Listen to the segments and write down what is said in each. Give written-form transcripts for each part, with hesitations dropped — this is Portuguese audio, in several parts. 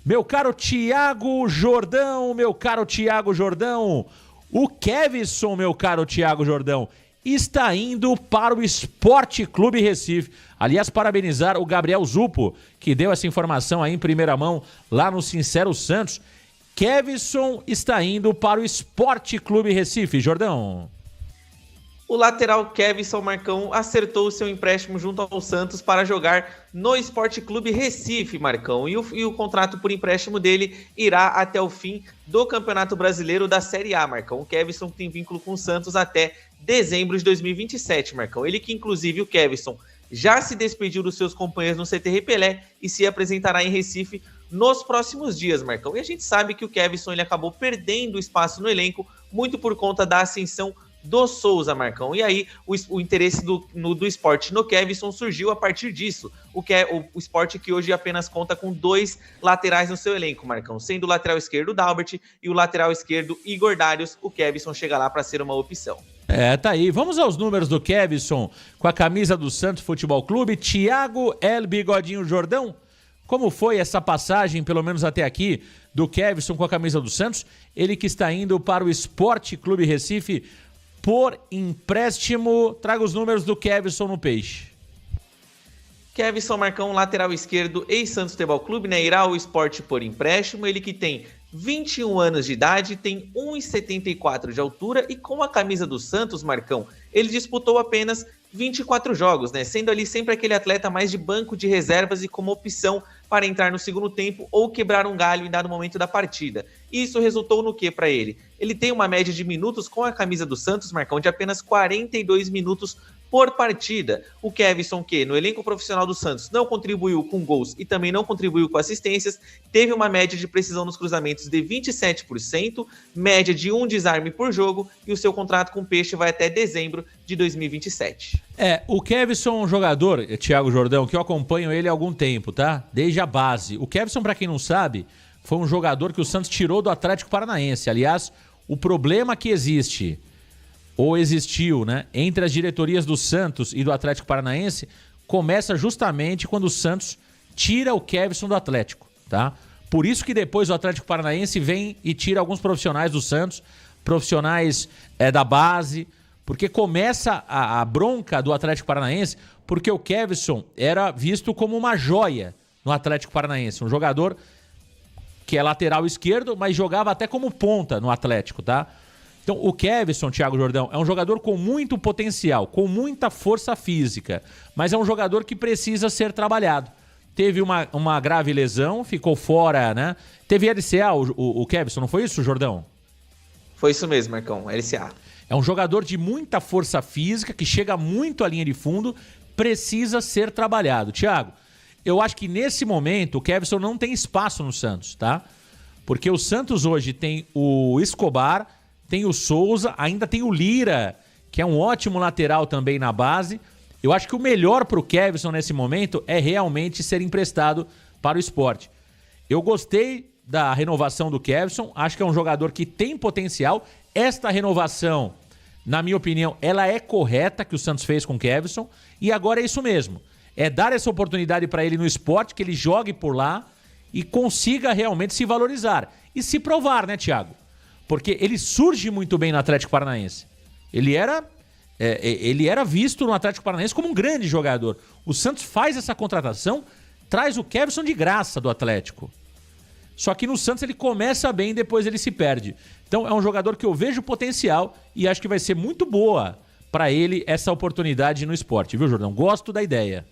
Meu caro Thiago Jordão, o Kevson, meu caro Thiago Jordão, está indo para o Esporte Clube Recife. Aliás, parabenizar o Gabriel Zupo, que deu essa informação aí em primeira mão lá no Sincero Santos. Kevson está indo para o Esporte Clube Recife, Jordão. O lateral Kevson Marcão acertou o seu empréstimo junto ao Santos para jogar no Esporte Clube Recife, Marcão. E o contrato por empréstimo dele irá até o fim do Campeonato Brasileiro da Série A, Marcão. O Kevson tem vínculo com o Santos até dezembro de 2027, Marcão. Ele que, inclusive, o Kevson já se despediu dos seus companheiros no CTR Pelé e se apresentará em Recife nos próximos dias, Marcão. E a gente sabe que o Kevson ele acabou perdendo espaço no elenco, muito por conta da ascensão do Souza, Marcão. E aí o interesse do esporte no Kevson surgiu a partir disso. O esporte que hoje apenas conta com 2 laterais no seu elenco, Marcão. Sendo o lateral esquerdo Dalbert e o lateral esquerdo Igor Darius, o Kevson chega lá para ser uma opção. Tá aí. Vamos aos números do Kevson com a camisa do Santos Futebol Clube. Thiago El Bigodinho Jordão. Como foi essa passagem, pelo menos até aqui, do Kevson com a camisa do Santos? Ele que está indo para o Esporte Clube Recife por empréstimo. Traga os números do Kevson no Peixe. Kevson Marcão, lateral esquerdo, ex-Santos Futebol Clube, né? Irá ao esporte por empréstimo. Ele que tem 21 anos de idade, tem 1,74 de altura e com a camisa do Santos, Marcão, ele disputou apenas 24 jogos, né? Sendo ali sempre aquele atleta mais de banco de reservas e como opção para entrar no segundo tempo ou quebrar um galho em dado momento da partida. Isso resultou no que para ele? Ele tem uma média de minutos com a camisa do Santos, Marcão, de apenas 42 minutos por partida. O Kevson, que no elenco profissional do Santos não contribuiu com gols e também não contribuiu com assistências, teve uma média de precisão nos cruzamentos de 27%, média de 1 desarme por jogo, e o seu contrato com o Peixe vai até dezembro de 2027. O Kevson é um jogador, Thiago Jordão, que eu acompanho ele há algum tempo, tá? Desde a base. O Kevson, para quem não sabe, foi um jogador que o Santos tirou do Atlético Paranaense. Aliás, o problema que existe, ou existiu, né, entre as diretorias do Santos e do Atlético Paranaense, começa justamente quando o Santos tira o Kevson do Atlético, tá? Por isso que depois o Atlético Paranaense vem e tira alguns profissionais do Santos, profissionais da base, porque começa a bronca do Atlético Paranaense, porque o Kevson era visto como uma joia no Atlético Paranaense, um jogador que é lateral esquerdo, mas jogava até como ponta no Atlético, tá? Então, o Kevson, Thiago Jordão, é um jogador com muito potencial, com muita força física, mas é um jogador que precisa ser trabalhado. Teve uma grave lesão, ficou fora, né? Teve LCA, o Kevson, não foi isso, Jordão? Foi isso mesmo, Marcão, LCA. É um jogador de muita força física, que chega muito à linha de fundo, precisa ser trabalhado. Thiago, eu acho que nesse momento o Kevson não tem espaço no Santos, tá? Porque o Santos hoje tem o Escobar, tem o Souza, ainda tem o Lira, que é um ótimo lateral também na base. Eu acho que o melhor para o Kevson nesse momento é realmente ser emprestado para o esporte. Eu gostei da renovação do Kevson, acho que é um jogador que tem potencial. Esta renovação, na minha opinião, ela é correta, que o Santos fez com o Kevson, e agora é isso mesmo. É dar essa oportunidade para ele no esporte, que ele jogue por lá e consiga realmente se valorizar. E se provar, né, Thiago? Porque ele surge muito bem no Atlético Paranaense. Ele era visto no Atlético Paranaense como um grande jogador. O Santos faz essa contratação, traz o Kevson de graça do Atlético. Só que no Santos ele começa bem, depois ele se perde. Então é um jogador que eu vejo potencial e acho que vai ser muito boa para ele essa oportunidade no esporte, viu, Jordão? Gosto da ideia.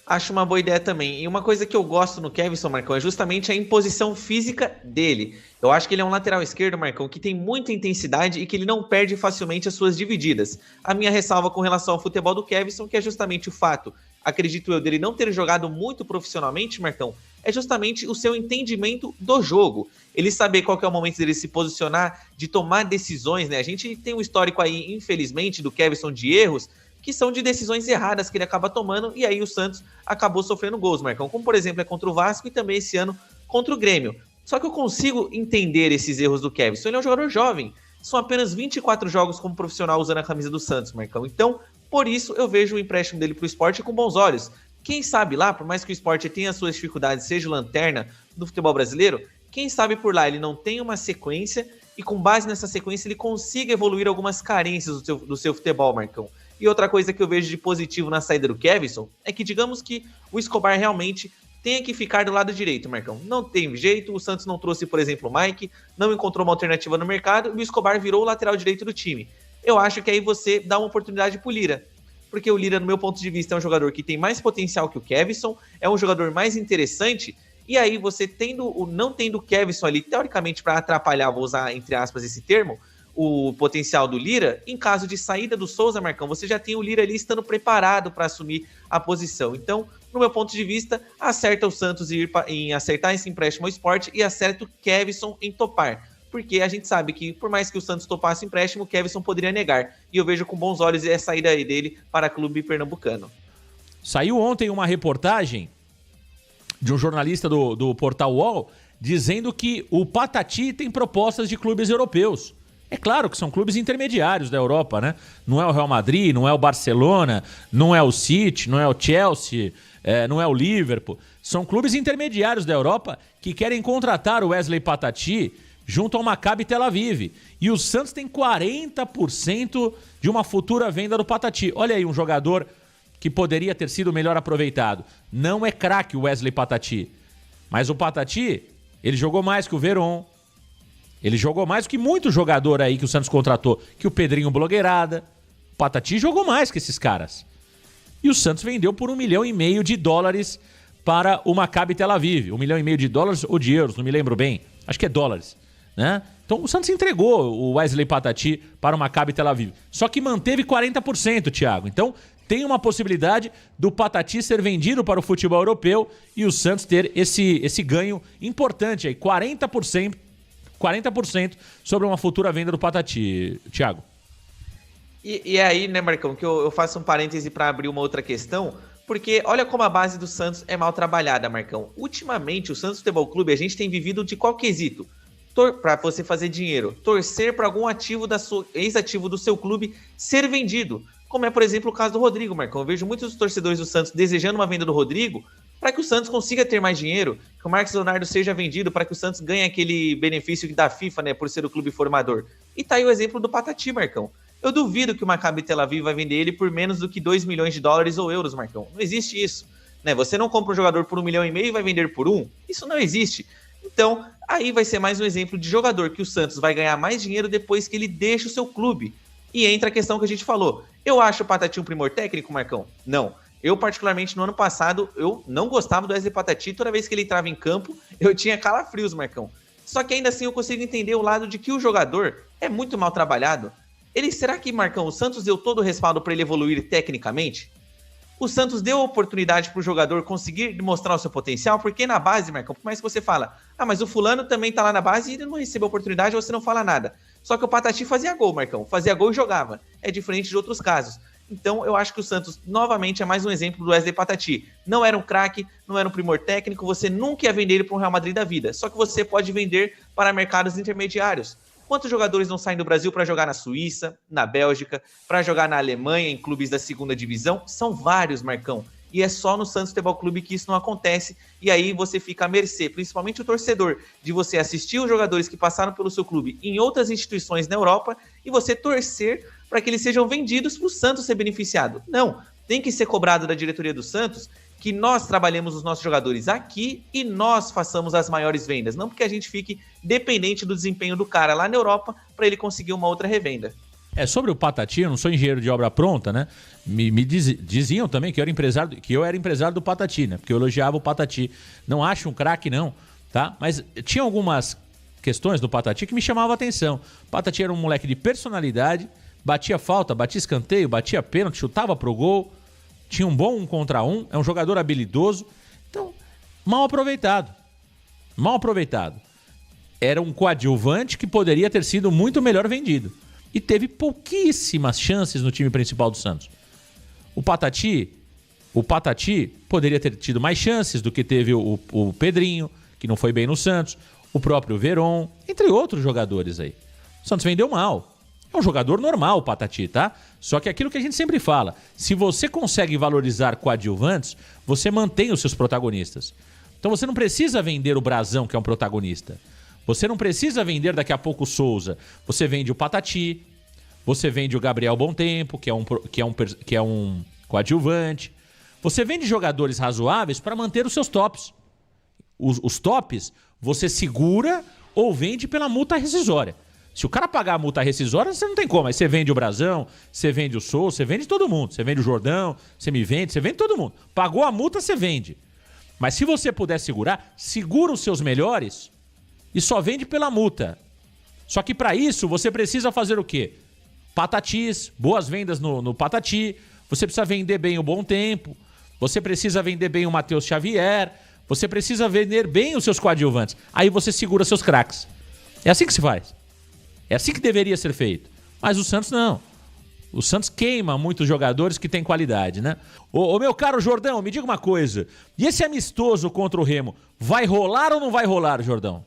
Acho uma boa ideia também. E uma coisa que eu gosto no Kevson, Marcão, é justamente a imposição física dele. Eu acho que ele é um lateral esquerdo, Marcão, que tem muita intensidade e que ele não perde facilmente as suas divididas. A minha ressalva com relação ao futebol do Kevson, que é justamente o fato, acredito eu, dele não ter jogado muito profissionalmente, Marcão, é justamente o seu entendimento do jogo. Ele saber qual que é o momento dele se posicionar, de tomar decisões, né? A gente tem um histórico aí, infelizmente, do Kevson de erros, que são de decisões erradas que ele acaba tomando, e aí o Santos acabou sofrendo gols, Marcão, como por exemplo é contra o Vasco e também esse ano contra o Grêmio. Só que eu consigo entender esses erros do Kevson, ele é um jogador jovem, são apenas 24 jogos como profissional usando a camisa do Santos, Marcão, então por isso eu vejo o empréstimo dele para o esporte com bons olhos. Quem sabe lá, por mais que o Sport tenha suas dificuldades, seja o lanterna do futebol brasileiro, quem sabe por lá ele não tem uma sequência e com base nessa sequência ele consiga evoluir algumas carências do seu futebol, Marcão. E outra coisa que eu vejo de positivo na saída do Kevson é que, digamos que o Escobar realmente tenha que ficar do lado direito, Marcão. Não tem jeito, o Santos não trouxe, por exemplo, o Mike, não encontrou uma alternativa no mercado e o Escobar virou o lateral direito do time. Eu acho que aí você dá uma oportunidade pro Lira. Porque o Lira, no meu ponto de vista, é um jogador que tem mais potencial que o Kevson, é um jogador mais interessante, e aí você não tendo o Kevson ali, teoricamente, para atrapalhar, vou usar entre aspas esse termo, o potencial do Lira, em caso de saída do Souza, Marcão, você já tem o Lira ali estando preparado para assumir a posição. Então, no meu ponto de vista, acerta o Santos em acertar esse empréstimo ao Sport e acerta o Kevson em topar. Porque a gente sabe que, por mais que o Santos topasse o empréstimo, o Kevson poderia negar. E eu vejo com bons olhos a saída dele para o clube pernambucano. Saiu ontem uma reportagem de um jornalista do portal UOL dizendo que o Patati tem propostas de clubes europeus. É claro que são clubes intermediários da Europa, né? Não é o Real Madrid, não é o Barcelona, não é o City, não é o Chelsea, não é o Liverpool. São clubes intermediários da Europa que querem contratar o Wesley Patati junto ao Maccabi Tel Aviv. E o Santos tem 40% de uma futura venda do Patati. Olha aí um jogador que poderia ter sido melhor aproveitado. Não é craque o Wesley Patati, mas o Patati, ele jogou mais que o Veron. Ele jogou mais do que muito jogador aí que o Santos contratou, que o Pedrinho Blogueirada. O Patati jogou mais que esses caras. E o Santos vendeu por $1,5 milhão para o Maccabi Tel Aviv. $1,5 milhão ou de euros, não me lembro bem. Acho que é dólares, né? Então o Santos entregou o Wesley Patati para o Maccabi Tel Aviv. Só que manteve 40%, Thiago. Então tem uma possibilidade do Patati ser vendido para o futebol europeu e o Santos ter esse ganho importante aí, 40% sobre uma futura venda do Patati, Thiago. E aí, né, Marcão, que eu faço um parêntese para abrir uma outra questão, porque olha como a base do Santos é mal trabalhada, Marcão. Ultimamente, o Santos Futebol Clube, a gente tem vivido de qual quesito? Para você fazer dinheiro, torcer para algum ex-ativo do seu clube ser vendido, como é, por exemplo, o caso do Rodrigo, Marcão. Eu vejo muitos torcedores do Santos desejando uma venda do Rodrigo para que o Santos consiga ter mais dinheiro, que o Marcos Leonardo seja vendido para que o Santos ganhe aquele benefício da FIFA, né, por ser o clube formador. E tá aí o exemplo do Patati, Marcão. Eu duvido que o Maccabi Tel Aviv vai vender ele por menos do que $2 milhões ou euros, Marcão. Não existe isso, né? Você não compra um jogador por $1,5 milhão e vai vender por 1. Isso não existe. Então, aí vai ser mais um exemplo de jogador que o Santos vai ganhar mais dinheiro depois que ele deixa o seu clube. E entra a questão que a gente falou. Eu acho o Patati um primor técnico, Marcão? Não. Eu, particularmente, no ano passado, eu não gostava do Wesley Patati. Toda vez que ele entrava em campo, eu tinha calafrios, Marcão. Só que ainda assim eu consigo entender o lado de que o jogador é muito mal trabalhado. Será que, Marcão, o Santos deu todo o respaldo para ele evoluir tecnicamente? O Santos deu a oportunidade para o jogador conseguir mostrar o seu potencial? Porque na base, Marcão, por mais que você fala, mas o fulano também tá lá na base e ele não recebeu a oportunidade, você não fala nada. Só que o Patati fazia gol, Marcão. Fazia gol e jogava. É diferente de outros casos. Então, eu acho que o Santos, novamente, é mais um exemplo do Wesley Patati. Não era um craque, não era um primor técnico, você nunca ia vender ele para um Real Madrid da vida. Só que você pode vender para mercados intermediários. Quantos jogadores não saem do Brasil para jogar na Suíça, na Bélgica, para jogar na Alemanha, em clubes da segunda divisão? São vários, Marcão. E é só no Santos Futebol Clube que isso não acontece. E aí você fica à mercê, principalmente o torcedor, de você assistir os jogadores que passaram pelo seu clube em outras instituições na Europa e você torcer para que eles sejam vendidos para o Santos ser beneficiado. Não, tem que ser cobrado da diretoria do Santos que nós trabalhemos os nossos jogadores aqui e nós façamos as maiores vendas. Não porque a gente fique dependente do desempenho do cara lá na Europa para ele conseguir uma outra revenda. Sobre o Patati, eu não sou engenheiro de obra pronta, né? Me diziam também que eu era empresário do Patati, né? Porque eu elogiava o Patati. Não acho um craque, não, tá? Mas tinha algumas questões do Patati que me chamavam a atenção. O Patati era um moleque de personalidade, batia falta, batia escanteio, batia pênalti, chutava pro gol, tinha um bom 1 contra 1, é um jogador habilidoso. Então, mal aproveitado. Mal aproveitado. Era um coadjuvante que poderia ter sido muito melhor vendido. E teve pouquíssimas chances no time principal do Santos. O Patati poderia ter tido mais chances do que teve o Pedrinho, que não foi bem no Santos, o próprio Veron, entre outros jogadores aí. O Santos vendeu mal. É um jogador normal o Patati, tá? Só que aquilo que a gente sempre fala, se você consegue valorizar coadjuvantes, você mantém os seus protagonistas. Então você não precisa vender o Brazão, que é um protagonista. Você não precisa vender daqui a pouco o Souza. Você vende o Patati, você vende o Gabriel Bontempo, que é um coadjuvante. Você vende jogadores razoáveis para manter os seus tops. Os tops você segura ou vende pela multa rescisória. Se o cara pagar a multa rescisória, você não tem como. Aí você vende o Brazão, você vende o Souza, você vende todo mundo. Você vende o Jordão, você vende todo mundo. Pagou a multa, você vende. Mas se você puder segurar, segura os seus melhores e só vende pela multa. Só que para isso você precisa fazer o quê? Patatis, boas vendas no Patati. Você precisa vender bem o Bontempo. Você precisa vender bem o Matheus Xavier. Você precisa vender bem os seus coadjuvantes. Aí você segura seus craques. É assim que se faz. É assim que deveria ser feito. Mas o Santos não. O Santos queima muitos jogadores que têm qualidade, né? Ô meu caro Jordão, me diga uma coisa. E esse amistoso contra o Remo, vai rolar ou não vai rolar, Jordão?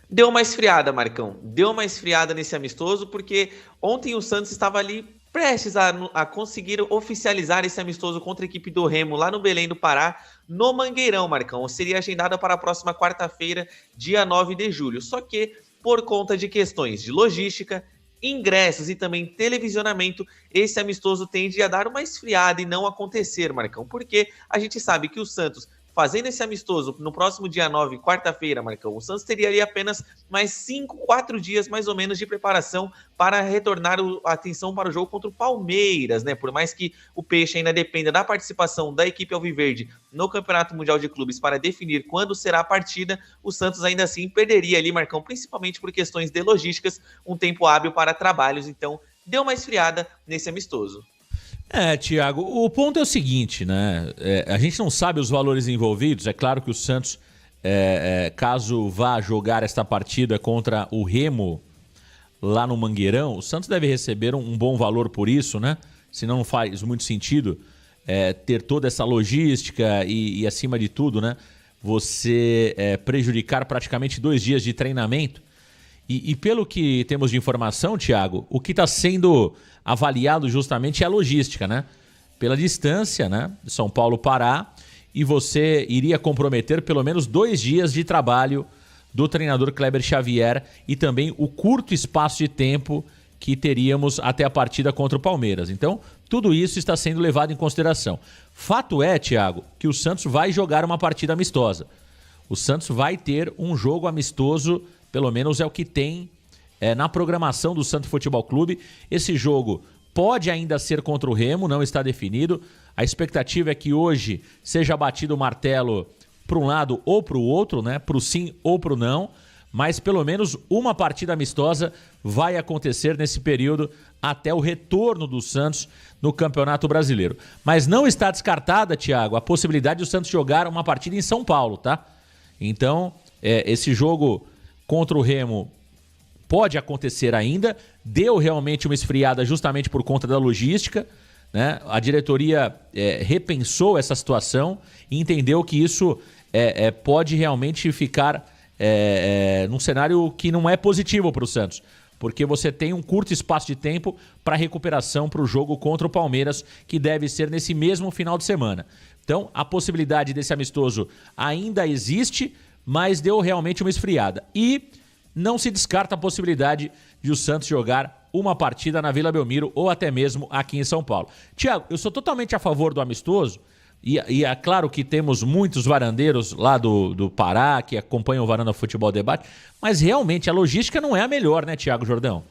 Deu uma esfriada, Marcão. Deu uma esfriada nesse amistoso, porque ontem o Santos estava ali prestes a conseguir oficializar esse amistoso contra a equipe do Remo, lá no Belém do Pará, no Mangueirão, Marcão. Seria agendada para a próxima quarta-feira, dia 9 de julho. Só que, por conta de questões de logística, ingressos e também televisionamento, esse amistoso tende a dar uma esfriada e não acontecer, Marcão. Porque a gente sabe que o Santos, fazendo esse amistoso no próximo dia 9, quarta-feira, Marcão, o Santos teria ali apenas mais 4 dias mais ou menos de preparação para retornar a atenção para o jogo contra o Palmeiras, né? Por mais que o Peixe ainda dependa da participação da equipe alviverde no Campeonato Mundial de Clubes para definir quando será a partida, o Santos ainda assim perderia ali, Marcão, principalmente por questões de logísticas, um tempo hábil para trabalhos. Então, deu uma esfriada nesse amistoso. Thiago, o ponto é o seguinte, né? A gente não sabe os valores envolvidos. É claro que o Santos, caso vá jogar esta partida contra o Remo lá no Mangueirão, o Santos deve receber um bom valor por isso, né? Senão não faz muito sentido ter toda essa logística e acima de tudo, né? Você prejudicar praticamente 2 dias de treinamento. E pelo que temos de informação, Thiago, o que está sendo avaliado justamente é a logística, né? Pela distância, né? De São Paulo-Pará, e você iria comprometer pelo menos 2 dias de trabalho do treinador Kleber Xavier e também o curto espaço de tempo que teríamos até a partida contra o Palmeiras. Então, tudo isso está sendo levado em consideração. Fato é, Thiago, que o Santos vai jogar uma partida amistosa. O Santos vai ter um jogo amistoso, pelo menos é o que tem na programação do Santos Futebol Clube. Esse jogo pode ainda ser contra o Remo, não está definido. A expectativa é que hoje seja batido o martelo para um lado ou para o outro, né? Para o sim ou para o não. Mas pelo menos uma partida amistosa vai acontecer nesse período até o retorno do Santos no Campeonato Brasileiro. Mas não está descartada, Thiago, a possibilidade do Santos jogar uma partida em São Paulo, tá? Então, esse jogo contra o Remo pode acontecer ainda. Deu realmente uma esfriada justamente por conta da logística, né? A diretoria repensou essa situação e entendeu que isso pode realmente ficar num cenário que não é positivo para o Santos, porque você tem um curto espaço de tempo para recuperação para o jogo contra o Palmeiras, que deve ser nesse mesmo final de semana. Então, a possibilidade desse amistoso ainda existe, mas deu realmente uma esfriada. E não se descarta a possibilidade de o Santos jogar uma partida na Vila Belmiro ou até mesmo aqui em São Paulo. Thiago, eu sou totalmente a favor do amistoso e é claro que temos muitos varandeiros lá do Pará que acompanham o Varanda Futebol Debate, mas realmente a logística não é a melhor, né, Thiago Jordão?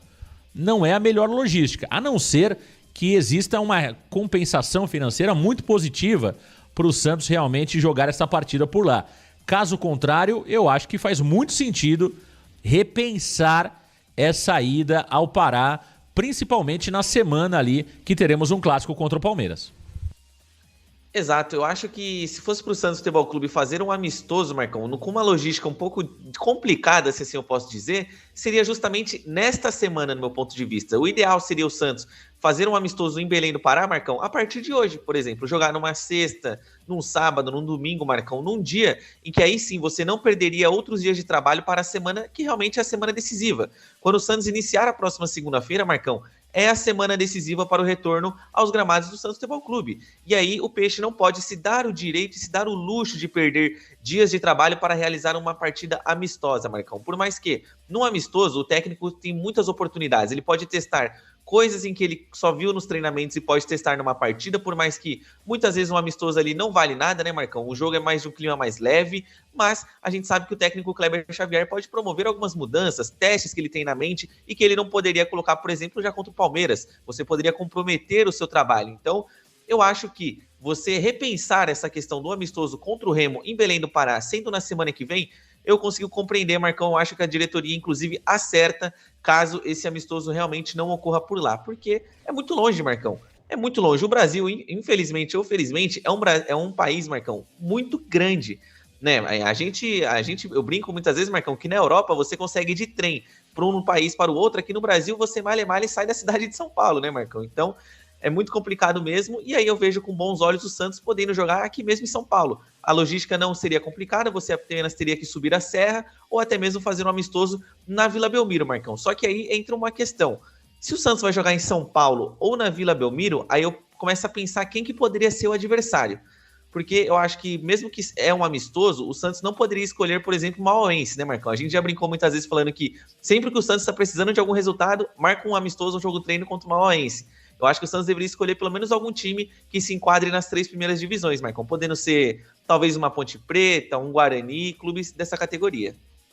Não é a melhor logística, a não ser que exista uma compensação financeira muito positiva para o Santos realmente jogar essa partida por lá. Caso contrário, eu acho que faz muito sentido repensar essa ida ao Pará, principalmente na semana ali que teremos um clássico contra o Palmeiras. Exato, eu acho que se fosse para o Santos Futebol Clube fazer um amistoso, Marcão, com uma logística um pouco complicada, se assim eu posso dizer, seria justamente nesta semana, no meu ponto de vista. O ideal seria o Santos fazer um amistoso em Belém do Pará, Marcão, a partir de hoje, por exemplo, jogar numa sexta, num sábado, num domingo, Marcão, num dia em que aí sim você não perderia outros dias de trabalho para a semana que realmente é a semana decisiva. Quando o Santos iniciar a próxima segunda-feira, Marcão, é a semana decisiva para o retorno aos gramados do Santos Futebol Clube. E aí o Peixe não pode se dar o direito e se dar o luxo de perder dias de trabalho para realizar uma partida amistosa, Marcão. Por mais que, no amistoso, o técnico tem muitas oportunidades. Ele pode testar coisas em que ele só viu nos treinamentos e pode testar numa partida, por mais que muitas vezes um amistoso ali não vale nada, né, Marcão? O jogo é mais de um clima mais leve, mas a gente sabe que o técnico Kleber Xavier pode promover algumas mudanças, testes que ele tem na mente e que ele não poderia colocar, por exemplo, já contra o Palmeiras. Você poderia comprometer o seu trabalho. Então, eu acho que você repensar essa questão do amistoso contra o Remo em Belém do Pará, sendo na semana que vem, eu consigo compreender, Marcão. Eu acho que a diretoria, inclusive, acerta caso esse amistoso realmente não ocorra por lá, porque é muito longe, Marcão. É muito longe. O Brasil, infelizmente ou felizmente, é um país, Marcão, muito grande. Né? Eu brinco muitas vezes, Marcão, que na Europa você consegue ir de trem para um país para o outro. Aqui no Brasil você malha e sai da cidade de São Paulo, né, Marcão? Então é muito complicado mesmo, e aí eu vejo com bons olhos o Santos podendo jogar aqui mesmo em São Paulo. A logística não seria complicada, você apenas teria que subir a serra ou até mesmo fazer um amistoso na Vila Belmiro, Marcão. Só que aí entra uma questão. Se o Santos vai jogar em São Paulo ou na Vila Belmiro, aí eu começo a pensar quem que poderia ser o adversário. Porque eu acho que, mesmo que é um amistoso, o Santos não poderia escolher, por exemplo, o Mauaense, né, Marcão? A gente já brincou muitas vezes falando que sempre que o Santos está precisando de algum resultado, marca um amistoso, um jogo treino contra o Mauaense. Eu acho que o Santos deveria escolher pelo menos algum time que se enquadre nas 3 primeiras divisões, Marcão, podendo ser talvez uma Ponte Preta, um Guarani, clubes dessa categoria.